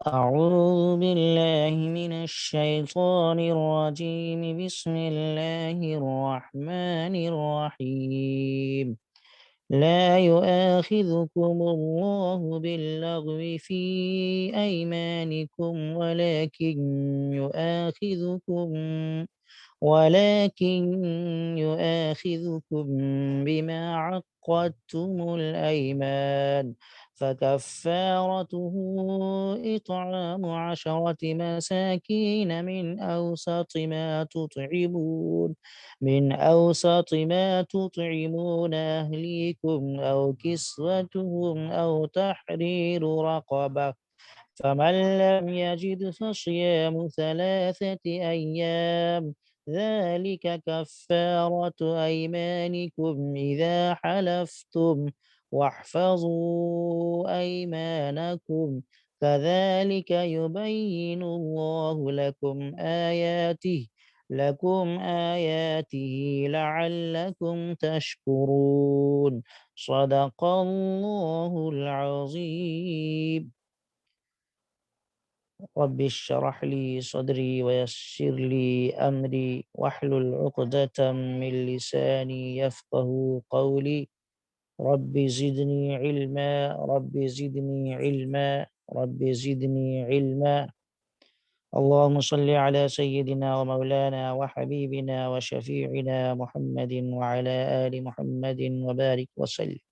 أعوذ بالله من الشيطان الرجيم. بسم الله الرحمن الرحيم. لا يؤاخذكم الله باللغو في أيمانكم، ولكن يؤاخذكم بما عقدتم الأيمان، فكفارته إطعام 10 مساكين من أوسط ما تطعمون أهليكم أو كسوتهم أو تحرير رقبة. فمن لم يجد فصيام 3 أيام، ذلك كفارة أيمانكم إذا حلفتم، واحفظوا أيمانكم، كذلك يبين الله لكم آياته لعلكم تشكرون. صدق الله العظيم. رب اشرح لي صدري ويسر لي أمري واحلل عقدة من لساني يفقه قولي. رب زدني علما، رب زدني علما، رب زدني علما. اللهم صل على سيدنا ومولانا وحبيبنا وشفيعنا محمد وعلى آل محمد وبارك وسلم.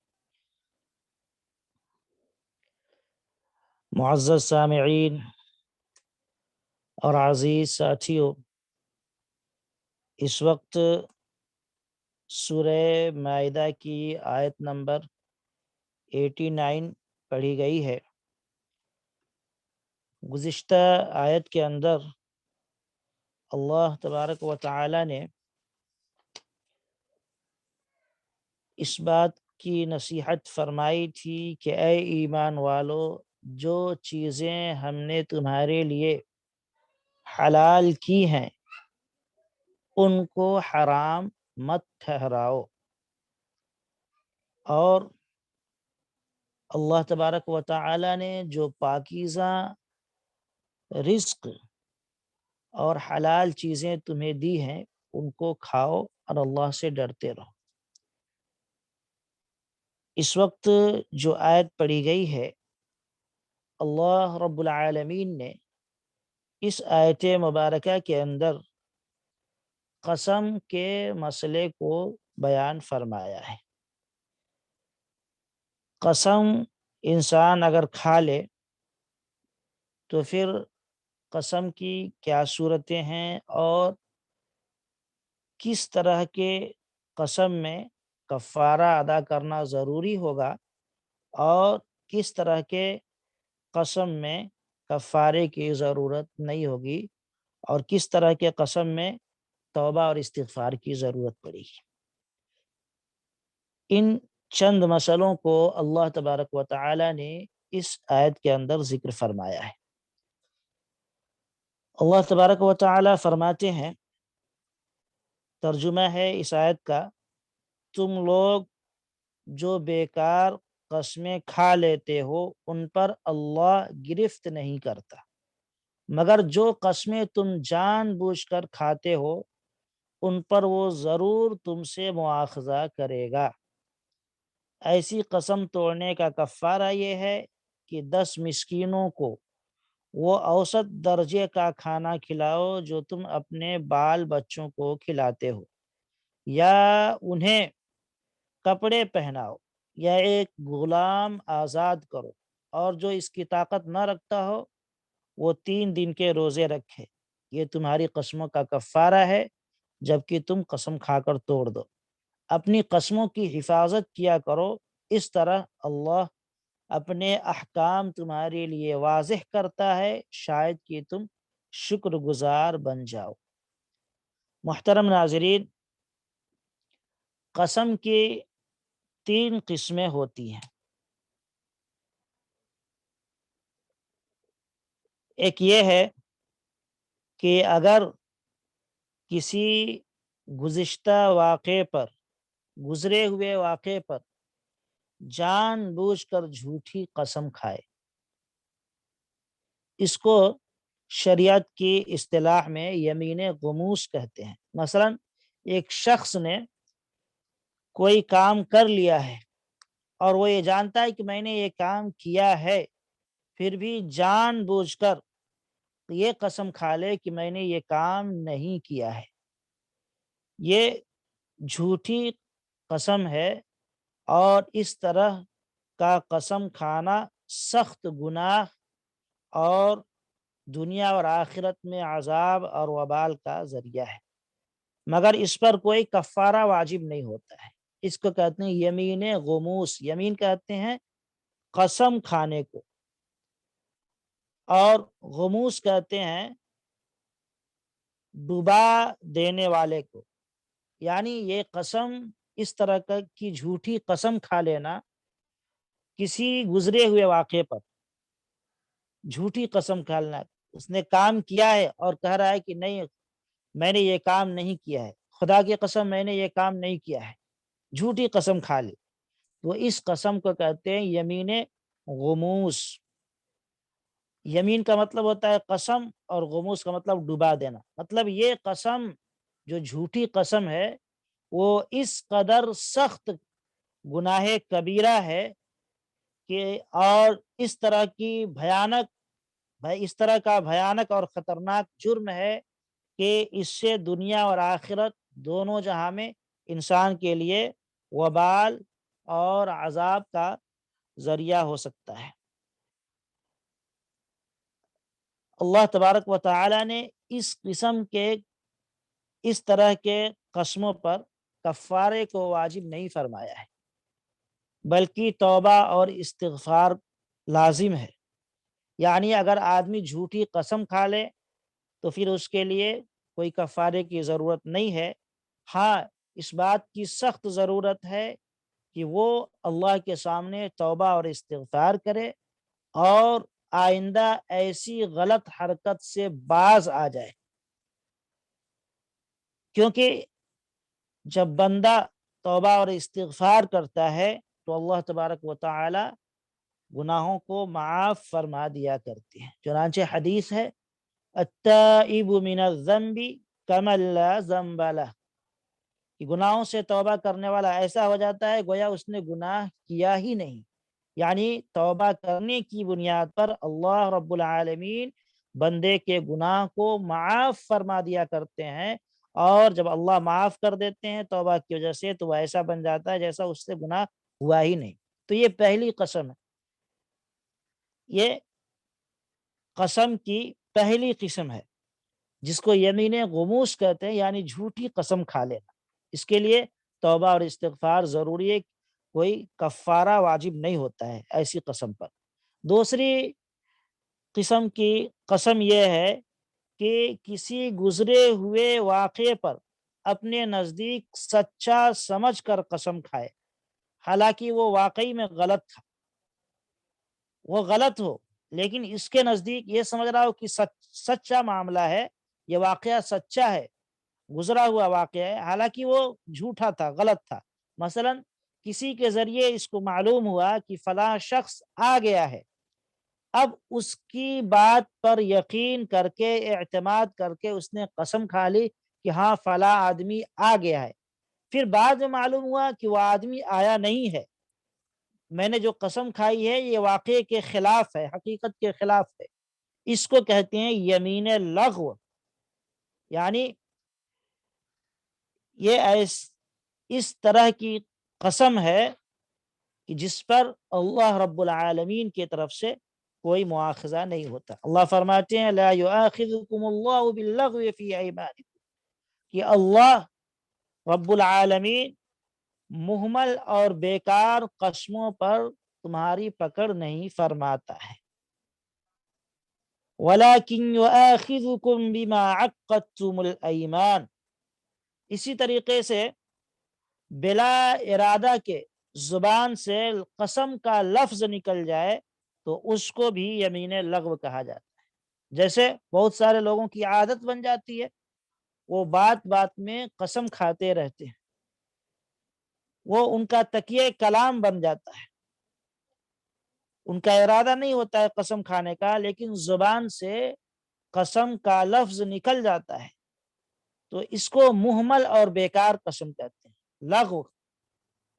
معزز سامعین اور عزیز ساتھیوں، اس وقت سورہ مائدہ کی آیت نمبر 89 پڑھی گئی ہے۔ گزشتہ آیت کے اندر اللہ تبارک و تعالی نے اس بات کی نصیحت فرمائی تھی کہ اے ایمان والو، جو چیزیں ہم نے تمہارے لیے حلال کی ہیں ان کو حرام مت ٹھہراؤ، اور اللہ تبارک و تعالی نے جو پاکیزہ رزق اور حلال چیزیں تمہیں دی ہیں ان کو کھاؤ اور اللہ سے ڈرتے رہو۔ اس وقت جو آیت پڑھی گئی ہے، اللہ رب العالمین نے اس آیت مبارکہ کے اندر قسم کے مسئلے کو بیان فرمایا ہے۔ قسم انسان اگر کھا لے تو پھر قسم کی کیا صورتیں ہیں اور کس طرح کے قسم میں کفارہ ادا کرنا ضروری ہوگا، اور کس طرح کے قسم میں کفارے کی ضرورت نہیں ہوگی، اور کس طرح کے قسم میں توبہ اور استغفار کی ضرورت پڑے گی۔ ان چند مسئلوں کو اللہ تبارک و تعالی نے اس آیت کے اندر ذکر فرمایا ہے۔ اللہ تبارک و تعالی فرماتے ہیں، ترجمہ ہے اس آیت کا، تم لوگ جو بیکار قسمیں کھا لیتے ہو ان پر اللہ گرفت نہیں کرتا، مگر جو قسمیں تم جان بوجھ کر کھاتے ہو ان پر وہ ضرور تم سے مواخذہ کرے گا۔ ایسی قسم توڑنے کا کفارہ یہ ہے کہ 10 مسکینوں کو وہ اوسط درجے کا کھانا کھلاؤ جو تم اپنے بال بچوں کو کھلاتے ہو، یا انہیں کپڑے پہناؤ، یا ایک غلام آزاد کرو، اور جو اس کی طاقت نہ رکھتا ہو وہ 3 دن کے روزے رکھے۔ یہ تمہاری قسموں کا کفارہ ہے جبکہ تم قسم کھا کر توڑ دو۔ اپنی قسموں کی حفاظت کیا کرو، اس طرح اللہ اپنے احکام تمہارے لیے واضح کرتا ہے، شاید کہ تم شکر گزار بن جاؤ۔ محترم ناظرین، قسم کی 3 قسمیں ہوتی ہیں۔ ایک یہ ہے کہ اگر کسی گزرے ہوئے واقعے پر جان بوجھ کر جھوٹی قسم کھائے، اس کو شریعت کی اصطلاح میں یمین غموس کہتے ہیں۔ مثلا ایک شخص نے کوئی کام کر لیا ہے اور وہ یہ جانتا ہے کہ میں نے یہ کام کیا ہے، پھر بھی جان بوجھ کر یہ قسم کھا لے کہ میں نے یہ کام نہیں کیا ہے، یہ جھوٹی قسم ہے، اور اس طرح کا قسم کھانا سخت گناہ اور دنیا اور آخرت میں عذاب اور وبال کا ذریعہ ہے، مگر اس پر کوئی کفارہ واجب نہیں ہوتا ہے۔ اس کو کہتے ہیں یمین غموس، یمین کہتے ہیں قسم کھانے کو، اور غموس کہتے ہیں ڈبا دینے والے کو۔ یعنی یہ قسم، اس طرح کی جھوٹی قسم کھا لینا کسی گزرے ہوئے واقعے پر، جھوٹی قسم کھا لینا، اس نے کام کیا ہے اور کہہ رہا ہے کہ نہیں میں نے یہ کام نہیں کیا ہے، خدا کی قسم میں نے یہ کام نہیں کیا ہے، جھوٹی قسم کھا لی، تو اس قسم کو کہتے ہیں یمین غموس۔ یمین کا مطلب ہوتا ہے قسم، اور غموس کا مطلب ڈبا دینا۔ مطلب یہ قسم جو جھوٹی قسم ہے وہ اس قدر سخت گناہ کبیرہ ہے کہ، اور اس طرح کا بھیانک اور خطرناک جرم ہے کہ اس سے دنیا اور آخرت دونوں جہاں میں انسان کے لیے وبال اور عذاب کا ذریعہ ہو سکتا ہے۔ اللہ تبارک و تعالی نے اس طرح کے قسموں پر کفارے کو واجب نہیں فرمایا ہے، بلکہ توبہ اور استغفار لازم ہے۔ یعنی اگر آدمی جھوٹی قسم کھا لے تو پھر اس کے لیے کوئی کفارے کی ضرورت نہیں ہے۔ ہاں، اس بات کی سخت ضرورت ہے کہ وہ اللہ کے سامنے توبہ اور استغفار کرے اور آئندہ ایسی غلط حرکت سے باز آ جائے، کیونکہ جب بندہ توبہ اور استغفار کرتا ہے تو اللہ تبارک و تعالی گناہوں کو معاف فرما دیا کرتے ہیں۔ چنانچہ حدیث ہے التائب من الذنب کمن لا ذنب لہ، کہ گناہوں سے توبہ کرنے والا ایسا ہو جاتا ہے گویا اس نے گناہ کیا ہی نہیں۔ یعنی توبہ کرنے کی بنیاد پر اللہ رب العالمین بندے کے گناہ کو معاف فرما دیا کرتے ہیں، اور جب اللہ معاف کر دیتے ہیں توبہ کی وجہ سے تو وہ ایسا بن جاتا ہے جیسا اس سے گناہ ہوا ہی نہیں۔ تو یہ پہلی قسم ہے، یہ قسم کی پہلی قسم ہے جس کو یمین غموس کہتے ہیں، یعنی جھوٹی قسم کھا لینا۔ اس کے لیے توبہ اور استغفار ضروری ہے، کوئی کفارہ واجب نہیں ہوتا ہے ایسی قسم پر۔ دوسری قسم کی قسم یہ ہے کہ کسی گزرے ہوئے واقعے پر اپنے نزدیک سچا سمجھ کر قسم کھائے، حالانکہ وہ واقعی میں غلط تھا، وہ غلط ہو لیکن اس کے نزدیک یہ سمجھ رہا ہو کہ سچا معاملہ ہے، یہ واقعہ سچا ہے، گزرا ہوا واقعہ ہے، حالانکہ وہ جھوٹا تھا، غلط تھا۔ مثلا کسی کے ذریعے اس کو معلوم ہوا کہ فلاں شخص آ گیا ہے، اب اس کی بات پر یقین کر کے، اعتماد کر کے اس نے قسم کھا لی کہ ہاں فلاں آدمی آ گیا ہے، پھر بعد میں معلوم ہوا کہ وہ آدمی آیا نہیں ہے، میں نے جو قسم کھائی ہے یہ واقعے کے خلاف ہے، حقیقت کے خلاف ہے، اس کو کہتے ہیں یمین لغو۔ یعنی یہ اس طرح کی قسم ہے کہ جس پر اللہ رب العالمین کی طرف سے کوئی مواخذہ نہیں ہوتا۔ اللہ فرماتے ہیں لا یؤاخذکم اللہ باللغو فی ایمانکم، کہ اللہ رب العالمین مہمل اور بیکار قسموں پر تمہاری پکڑ نہیں فرماتا ہے، وَلَكِنْ يُؤَاخِذُكُمْ بِمَا عَقَّدتُّمُ الْأَيْمَانَ، اسی طریقے سے بلا ارادہ کے زبان سے قسم کا لفظ نکل جائے تو اس کو بھی یمین لغو کہا جاتا ہے۔ جیسے بہت سارے لوگوں کی عادت بن جاتی ہے، وہ بات بات میں قسم کھاتے رہتے ہیں، وہ ان کا تکیہ کلام بن جاتا ہے، ان کا ارادہ نہیں ہوتا ہے قسم کھانے کا، لیکن زبان سے قسم کا لفظ نکل جاتا ہے، تو اس کو مہمل اور بیکار قسم کہتے ہیں، لغو۔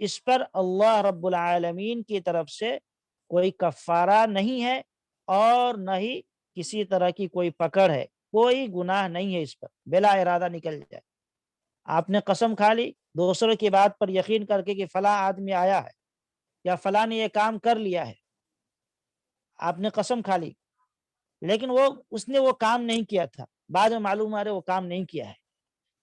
اس پر اللہ رب العالمین کی طرف سے کوئی کفارہ نہیں ہے، اور نہ ہی کسی طرح کی کوئی پکڑ ہے، کوئی گناہ نہیں ہے اس پر، بلا ارادہ نکل جائے۔ آپ نے قسم کھا لی دوسروں کی بات پر یقین کر کے کہ فلاں آدمی آیا ہے یا فلاں نے یہ کام کر لیا ہے، آپ نے قسم کھا لی، لیکن اس نے وہ کام نہیں کیا تھا، بعد میں معلوم آ رہے وہ کام نہیں کیا ہے،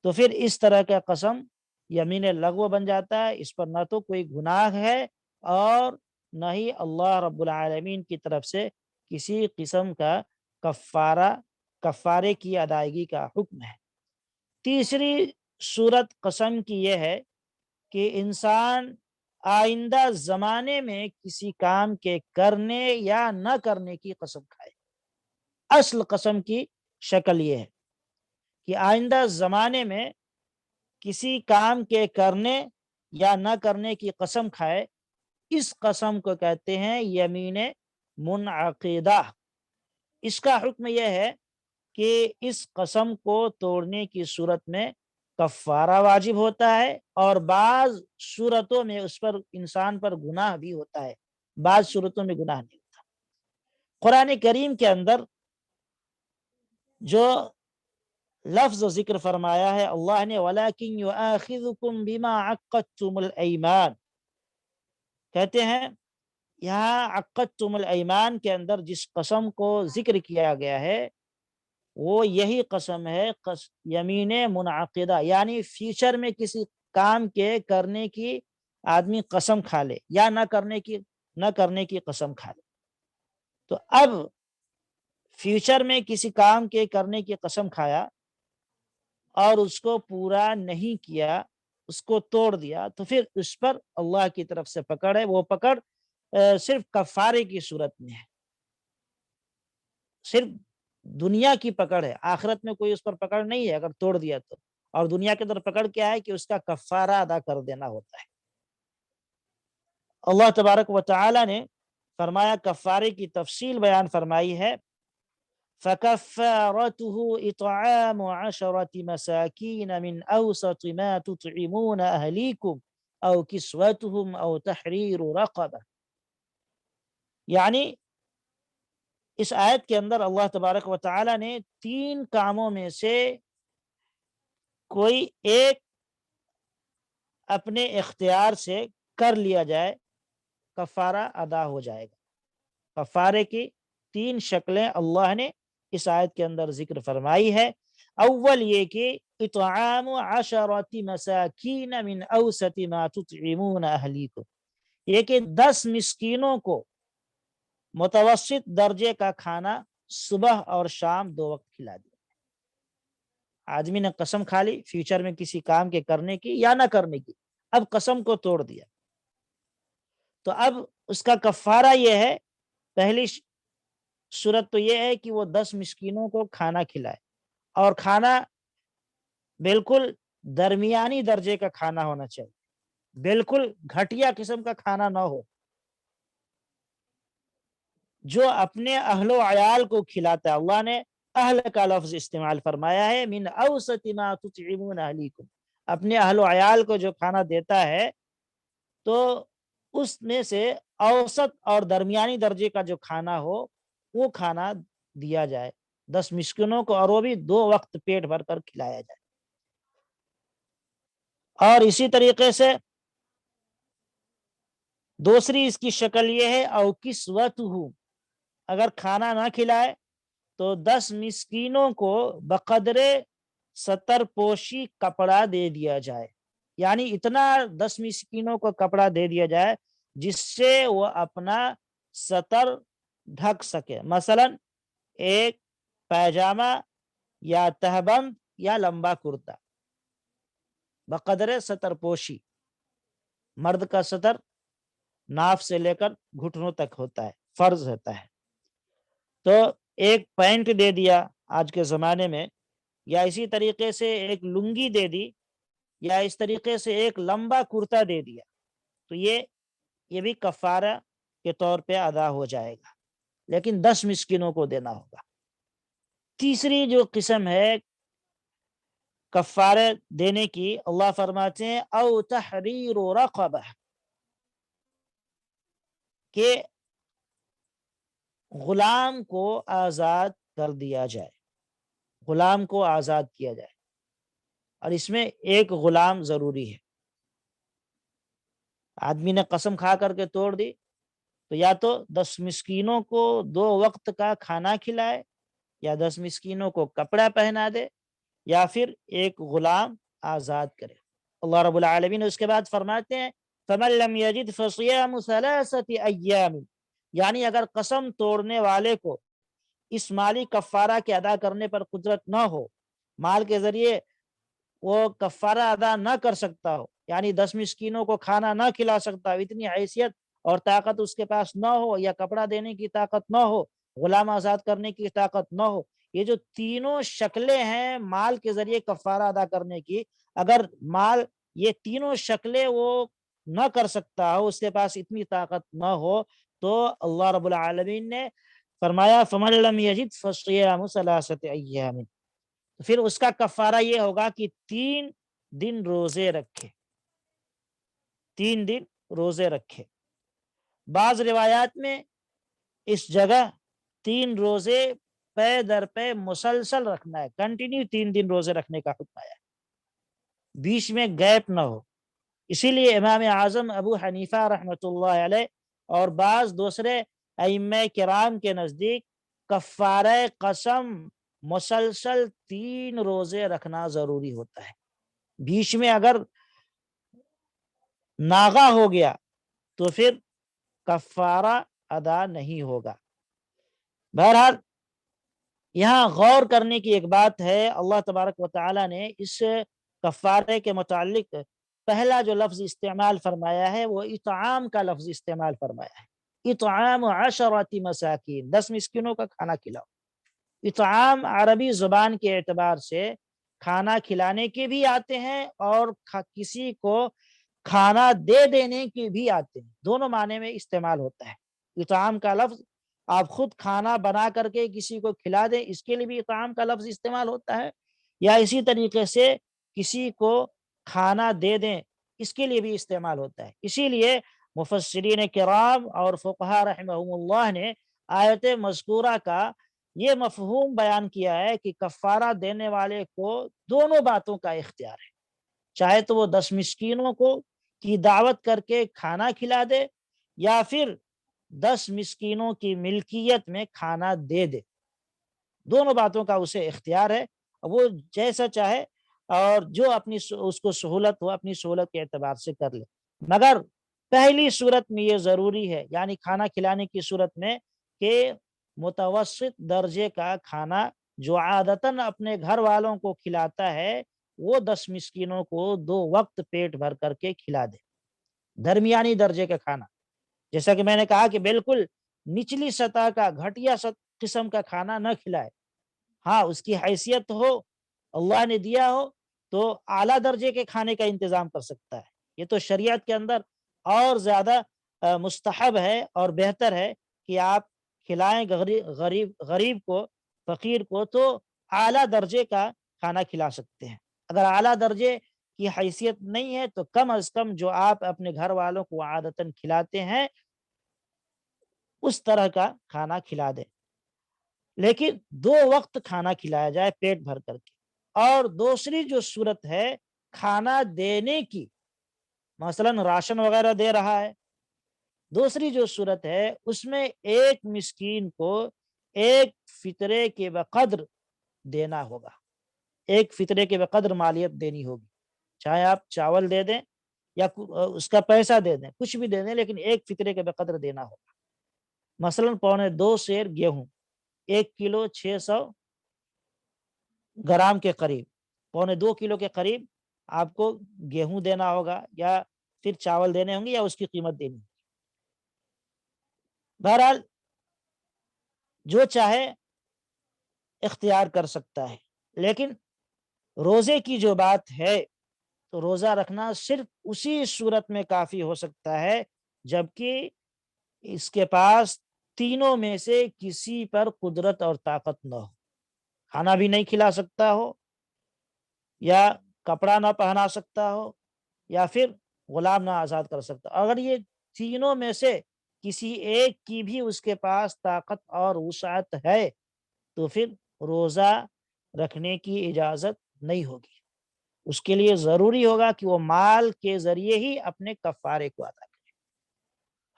تو پھر اس طرح کا قسم یمین لغو بن جاتا ہے۔ اس پر نہ تو کوئی گناہ ہے، اور نہ ہی اللہ رب العالمین کی طرف سے کسی قسم کا کفارے کی ادائیگی کا حکم ہے۔ تیسری صورت قسم کی یہ ہے کہ انسان آئندہ زمانے میں کسی کام کے کرنے یا نہ کرنے کی قسم کھائے۔ اصل قسم کی شکل یہ ہے کہ آئندہ زمانے میں کسی کام کے کرنے یا نہ کرنے کی قسم کھائے، اس قسم کو کہتے ہیں یمین منعقدہ۔ اس کا حکم یہ ہے کہ اس قسم کو توڑنے کی صورت میں کفارہ واجب ہوتا ہے، اور بعض صورتوں میں اس پر انسان پر گناہ بھی ہوتا ہے، بعض صورتوں میں گناہ نہیں ہوتا۔ قرآن کریم کے اندر جو لفظ ذکر فرمایا ہے اللہ نے، وَلَكِنْ يُؤَاخِذُكُمْ بِمَا عَقَّدْتُمُ الْأَيْمَانِ، کہتے ہیں یہاں عقدتم الایمان کے اندر جس قسم کو ذکر کیا گیا ہے وہ یہی قسم ہے، یمین منعقدہ، یعنی فیوچر میں کسی کام کے کرنے کی آدمی قسم کھا لے یا نہ کرنے کی قسم کھا لے، تو اب فیوچر میں کسی کام کے کرنے کی قسم کھایا اور اس کو پورا نہیں کیا، اس کو توڑ دیا، تو پھر اس پر اللہ کی طرف سے پکڑ ہے، وہ پکڑ صرف کفارے کی صورت میں ہے، صرف دنیا کی پکڑ ہے، آخرت میں کوئی اس پر پکڑ نہیں ہے اگر توڑ دیا تو۔ اور دنیا کے اندر پکڑ کیا ہے کہ اس کا کفارہ ادا کر دینا ہوتا ہے۔ اللہ تبارک و تعالی نے فرمایا، کفارے کی تفصیل بیان فرمائی ہے، فَكَفَّارَتُهُ إِطْعَامُ عَشَرَةِ مَسَاكِينَ مِنْ أَوْسَطِ مَا تُطْعِمُونَ أَهْلِيكُمْ أَوْ كِسْوَتُهُمْ أَوْ تَحْرِيرُ رَقَبَةٍ۔ یعنی اس آیت کے اندر اللہ تبارک و تعالی نے 3 کاموں میں سے کوئی ایک اپنے اختیار سے کر لیا جائے، کفارہ ادا ہو جائے گا۔ کفارے کی 3 شکلیں اللہ نے اس آیت کے اندر ذکر فرمائی ہے۔ اول یہ کہ اطعام 10 مساکین من اوسط ما تطعمون اہلیکم، یہ کہ 10 مسکینوں کو متوسط درجے کا کھانا صبح اور شام 2 وقت کھلا دیا۔ آدمی نے قسم کھا لی فیوچر میں کسی کام کے کرنے کی یا نہ کرنے کی، اب قسم کو توڑ دیا، تو اب اس کا کفارہ یہ ہے، پہلی صورت تو یہ ہے کہ وہ 10 مسکینوں کو کھانا کھلائے، اور کھانا بالکل درمیانی درجے کا کھانا ہونا چاہیے، بالکل گھٹیا قسم کا کھانا نہ ہو۔ جو اپنے اہل و عیال کو کھلاتا ہے، اللہ نے اہل کا لفظ استعمال فرمایا ہے، من اوسط ما تطعمون اہلیکم، اپنے اہل و عیال کو جو کھانا دیتا ہے تو اس میں سے اوسط اور درمیانی درجے کا جو کھانا ہو وہ کھانا دیا جائے 10 مسکینوں کو، اور وہ بھی 2 وقت پیٹ بھر کر کھلایا جائے۔ اور اسی طریقے سے دوسری اس کی شکل یہ ہے، او کسوتہ، اگر کھانا نہ کھلائے تو 10 مسکینوں کو بقدر ستر پوشی کپڑا دے دیا جائے، یعنی اتنا 10 مسکینوں کو کپڑا دے دیا جائے جس سے وہ اپنا ستر ڈھک سکے، مثلا ایک پیجامہ یا تہبند یا لمبا کرتا، بقدر ستر پوشی۔ مرد کا ستر ناف سے لے کر گھٹنوں تک ہوتا ہے، فرض ہوتا ہے، تو ایک پینٹ دے دیا آج کے زمانے میں، یا اسی طریقے سے ایک لنگی دے دی، یا اس طریقے سے ایک لمبا کرتا دے دیا، تو یہ بھی کفارہ کے طور پہ ادا ہو جائے گا، لیکن 10 مسکینوں کو دینا ہوگا۔ تیسری جو قسم ہے کفارے دینے کی، اللہ فرماتے ہیں او تحریر رقبہ، کہ غلام کو آزاد کر دیا جائے، غلام کو آزاد کیا جائے، اور اس میں ایک غلام ضروری ہے۔ آدمی نے قسم کھا کر کے توڑ دی تو یا تو 10 مسکینوں کو 2 وقت کا کھانا کھلائے، یا 10 مسکینوں کو کپڑا پہنا دے، یا پھر ایک غلام آزاد کرے۔ اللہ رب العالمین اس کے بعد فرماتے ہیں فَمَن لَمْ يَجِدْ فَصِيَامُ ثَلَاثَةِ أَيَّامٍ، یعنی اگر قسم توڑنے والے کو اس مالی کفارہ کے ادا کرنے پر قدرت نہ ہو، مال کے ذریعے وہ کفارہ ادا نہ کر سکتا ہو، یعنی 10 مسکینوں کو کھانا نہ کھلا سکتا ہو، اتنی حیثیت اور طاقت اس کے پاس نہ ہو، یا کپڑا دینے کی طاقت نہ ہو، غلام آزاد کرنے کی طاقت نہ ہو، یہ جو تینوں شکلیں ہیں مال کے ذریعے کفارہ ادا کرنے کی، اگر مال یہ تینوں شکلیں وہ نہ کر سکتا ہو، اس کے پاس اتنی طاقت نہ ہو، تو اللہ رب العالمین نے فرمایا فَمَن لَمْ يَجِدْ فَصِيَامُ ثَلَاثَةِ أَيَّامٍ، تو پھر اس کا کفارہ یہ ہوگا کہ 3 دن روزے رکھے، 3 دن روزے رکھے۔ بعض روایات میں اس جگہ 3 روزے پے در پے مسلسل رکھنا ہے، کنٹینیو 3 دن روزے رکھنے کا حکم آیا ہے، بیچ میں گیپ نہ ہو۔ اسی لیے امام اعظم ابو حنیفہ رحمۃ اللہ علیہ اور بعض دوسرے ائمہ کرام کے نزدیک کفارہ قسم مسلسل 3 روزے رکھنا ضروری ہوتا ہے، بیچ میں اگر ناغہ ہو گیا تو پھر کفارہ ادا نہیں ہوگا۔ بہرحال یہاں غور کرنے کی ایک بات ہے، اللہ تبارک و تعالی نے اس کفارے کے متعلق پہلا جو لفظ استعمال فرمایا ہے وہ اطعام کا لفظ استعمال فرمایا ہے، اطعام 10 مساکین، 10 مسکینوں کا کھانا کھلاؤ۔ اطعام عربی زبان کے اعتبار سے کھانا کھلانے کے بھی آتے ہیں اور کسی کو کھانا دے دینے کے بھی آتے ہیں، دونوں معنی میں استعمال ہوتا ہے۔ اطعام کا لفظ آپ خود کھانا بنا کر کے کسی کو کھلا دیں، اس کے لیے بھی اطعام کا لفظ استعمال ہوتا ہے، یا اسی طریقے سے کسی کو کھانا دے دیں، اس کے لیے بھی استعمال ہوتا ہے۔ اسی لیے مفسرین کرام اور فقہاء رحمہم اللہ نے آیت مذکورہ کا یہ مفہوم بیان کیا ہے کہ کفارہ دینے والے کو دونوں باتوں کا اختیار ہے، چاہے تو وہ 10 مسکینوں کو کی دعوت کر کے کھانا کھلا دے، یا پھر 10 مسکینوں کی ملکیت میں کھانا دے دے، دونوں باتوں کا اسے اختیار ہے، وہ جیسا چاہے اور جو اپنی اس کو سہولت ہو اپنی سہولت کے اعتبار سے کر لے۔ مگر پہلی صورت میں یہ ضروری ہے، یعنی کھانا کھلانے کی صورت میں، کہ متوسط درجے کا کھانا جو عادتاً اپنے گھر والوں کو کھلاتا ہے وہ 10 مسکینوں کو 2 وقت پیٹ بھر کر کے کھلا دے، درمیانی درجے کا کھانا۔ جیسا کہ میں نے کہا کہ بالکل نچلی سطح کا گھٹیا قسم کا کھانا نہ کھلائے، ہاں اس کی حیثیت ہو، اللہ نے دیا ہو تو اعلیٰ درجے کے کھانے کا انتظام کر سکتا ہے، یہ تو شریعت کے اندر اور زیادہ مستحب ہے اور بہتر ہے کہ آپ کھلائیں غریب کو، فقیر کو، تو اعلیٰ درجے کا کھانا کھلا سکتے ہیں۔ اگر اعلیٰ درجے کی حیثیت نہیں ہے تو کم از کم جو آپ اپنے گھر والوں کو عادتاً کھلاتے ہیں اس طرح کا کھانا کھلا دیں، لیکن 2 وقت کھانا کھلایا جائے پیٹ بھر کر کے۔ اور دوسری جو صورت ہے کھانا دینے کی، مثلا راشن وغیرہ دے رہا ہے، دوسری جو صورت ہے اس میں ایک مسکین کو ایک فطرے کے بقدر دینا ہوگا، ایک فطرے کے بقدر مالیت دینی ہوگی، چاہے آپ چاول دے دیں یا اس کا پیسہ دے دیں، کچھ بھی دے دیں، لیکن ایک فطرے کے بقدر دینا ہوگا۔ مثلا 2.25 سیر گیہوں، 1 کلو 600 گرام کے قریب، 2.25 کلو کے قریب آپ کو گیہوں دینا ہوگا، یا پھر چاول دینے ہوں گے، یا اس کی قیمت دینی ہوگی۔ بہرحال جو چاہے اختیار کر سکتا ہے، لیکن روزے کی جو بات ہے تو روزہ رکھنا صرف اسی صورت میں کافی ہو سکتا ہے جبکہ اس کے پاس تینوں میں سے کسی پر قدرت اور طاقت نہ ہو، کھانا بھی نہیں کھلا سکتا ہو، یا کپڑا نہ پہنا سکتا ہو، یا پھر غلام نہ آزاد کر سکتا ہو، اگر یہ تینوں میں سے کسی ایک کی بھی اس کے پاس طاقت اور وسعت ہے تو پھر روزہ رکھنے کی اجازت نہیں ہوگی۔ اس کے لیے ضروری ہوگا کہ وہ مال کے ذریعے ہی اپنے کفارے کو ادا کرے۔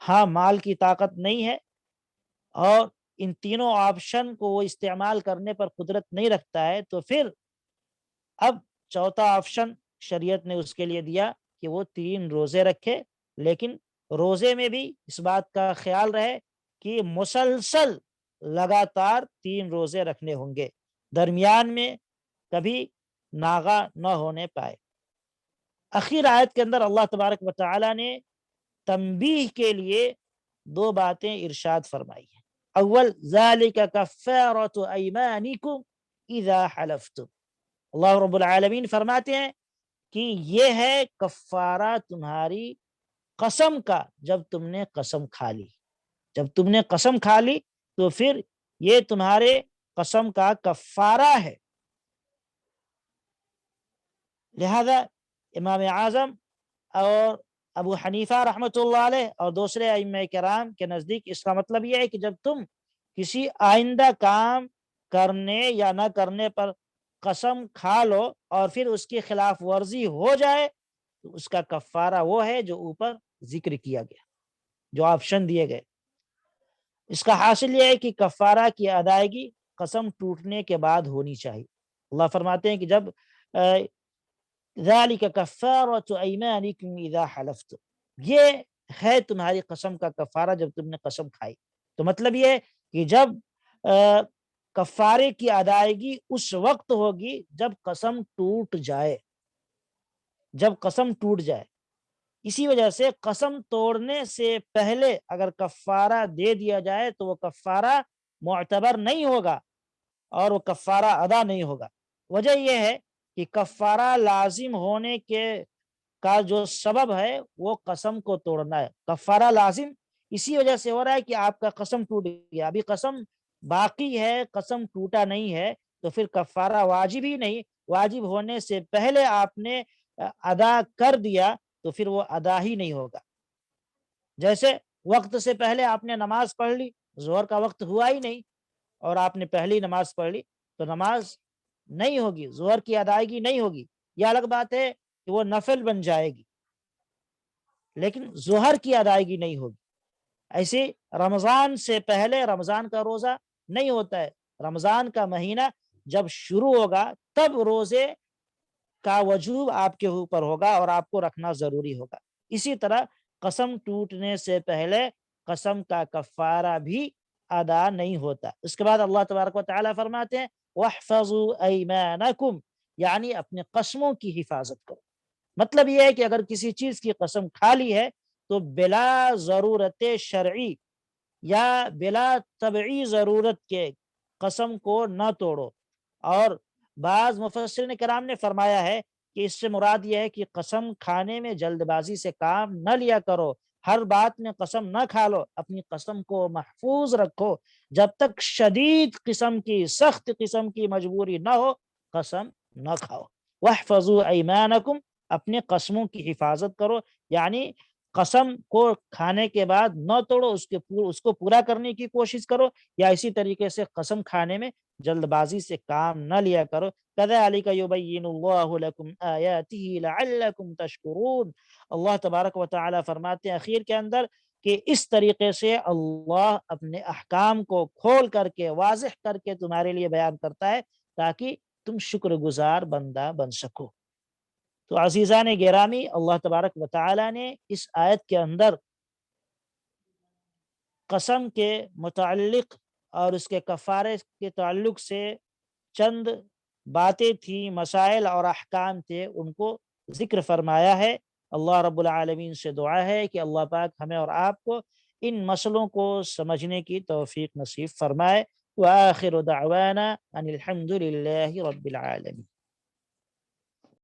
ہاں، مال کی طاقت نہیں ہے اور ان تینوں آپشن کو وہ استعمال کرنے پر قدرت نہیں رکھتا ہے تو پھر اب چوتھا آپشن شریعت نے اس کے لیے دیا کہ وہ 3 روزے رکھے، لیکن روزے میں بھی اس بات کا خیال رہے کہ مسلسل لگاتار 3 روزے رکھنے ہوں گے، درمیان میں کبھی ناغا نہ ہونے پائے۔ اخیر آیت کے اندر اللہ تبارک و تعالی نے تنبیہ کے لیے 2 باتیں ارشاد فرمائی ہیں۔ اول، ذالک کفارۃ ایمانکم اذا حلفتم، اللہ رب العالمین فرماتے ہیں کہ یہ ہے کفارہ تمہاری قسم کا جب تم نے قسم کھا لی۔ جب تم نے قسم کھا لی تو پھر یہ تمہارے قسم کا کفارہ ہے۔ لہذا امام اعظم اور ابو حنیفہ رحمۃ اللہ علیہ اور دوسرے ائمہ کرام کے نزدیک اس کا مطلب یہ ہے کہ جب تم کسی آئندہ کام کرنے یا نہ کرنے پر قسم کھا لو اور پھر اس کی خلاف ورزی ہو جائے تو اس کا کفارہ وہ ہے جو اوپر ذکر کیا گیا، جو آپشن دیے گئے۔ اس کا حاصل یہ ہے کہ کفارہ کی ادائیگی قسم ٹوٹنے کے بعد ہونی چاہیے۔ اللہ فرماتے ہیں کہ جب ذالک کفارۃ ایمانکم اذا حلفتم، یہ ہے تمہاری قسم کا کفارہ جب تم نے قسم کھائی۔ تو مطلب یہ ہے کہ جب کفارے کی ادائیگی اس وقت ہوگی جب قسم ٹوٹ جائے، جب قسم ٹوٹ جائے۔ اسی وجہ سے قسم توڑنے سے پہلے اگر کفارہ دے دیا جائے تو وہ کفارہ معتبر نہیں ہوگا اور وہ کفارہ ادا نہیں ہوگا۔ وجہ یہ ہے کہ کفارہ لازم ہونے کا جو سبب ہے وہ قسم کو توڑنا ہے۔ کفارہ لازم اسی وجہ سے ہو رہا ہے کہ آپ کا قسم ٹوٹ گیا، ابھی قسم باقی ہے، قسم ٹوٹا نہیں ہے، تو پھر کفارہ واجب ہی نہیں، واجب ہونے سے پہلے آپ نے ادا کر دیا تو پھر وہ ادا ہی نہیں ہوگا۔ جیسے وقت سے پہلے آپ نے نماز پڑھ لی، ظہر کا وقت ہوا ہی نہیں اور آپ نے پہلی نماز پڑھ لی تو نماز نہیں ہوگی، ظہر کی ادائیگی نہیں ہوگی۔ یہ الگ بات ہے کہ وہ نفل بن جائے گی لیکن ظہر کی ادائیگی نہیں ہوگی۔ ایسے رمضان سے پہلے رمضان کا روزہ نہیں ہوتا ہے، رمضان کا مہینہ جب شروع ہوگا تب روزے کا وجوب آپ کے اوپر ہوگا اور آپ کو رکھنا ضروری ہوگا۔ اسی طرح قسم ٹوٹنے سے پہلے قسم کا کفارہ بھی ادا نہیں ہوتا۔ اس کے بعد اللہ تبارک و تعالیٰ فرماتے ہیں وَاحْفَظُوا أَيْمَانَكُمْ، یعنی اپنے قسموں کی حفاظت کرو۔ مطلب یہ ہے کہ اگر کسی چیز کی قسم کھا لی ہے تو بلا ضرورت شرعی یا بلا طبعی ضرورت کے قسم کو نہ توڑو۔ اور بعض مفسرین کرام نے فرمایا ہے کہ اس سے مراد یہ ہے کہ قسم کھانے میں جلد بازی سے کام نہ لیا کرو، ہر بات میں قسم نہ کھا لو، اپنی قسم کو محفوظ رکھو، جب تک شدید قسم کی، سخت قسم کی مجبوری نہ ہو قسم نہ کھاؤ۔ واحفظوا ایمانکم، اپنے قسموں کی حفاظت کرو، یعنی قسم کو کھانے کے بعد نہ توڑو، اس کو پورا کرنے کی کوشش کرو، یا اسی طریقے سے قسم کھانے میں جلد بازی سے کام نہ لیا کرو۔ کذالک یبین اللہ لکم آیاتہ لعلکم تشکرون، اللہ تبارک و تعالی فرماتے ہیں اخیر کے اندر کہ اس طریقے سے اللہ اپنے احکام کو کھول کر کے، واضح کر کے تمہارے لیے بیان کرتا ہے تاکہ تم شکر گزار بندہ بن سکو۔ تو عزیزان گرامی، اللہ تبارک و تعالی نے اس آیت کے اندر قسم کے متعلق اور اس کے کفارے کے تعلق سے چند باتیں تھیں، مسائل اور احکام تھے، ان کو ذکر فرمایا ہے۔ اللہ رب العالمین سے دعا ہے کہ اللہ پاک ہمیں اور آپ کو ان مسئلوں کو سمجھنے کی توفیق نصیب فرمائے۔ وآخر دعوانا ان الحمد للہ رب العالمین۔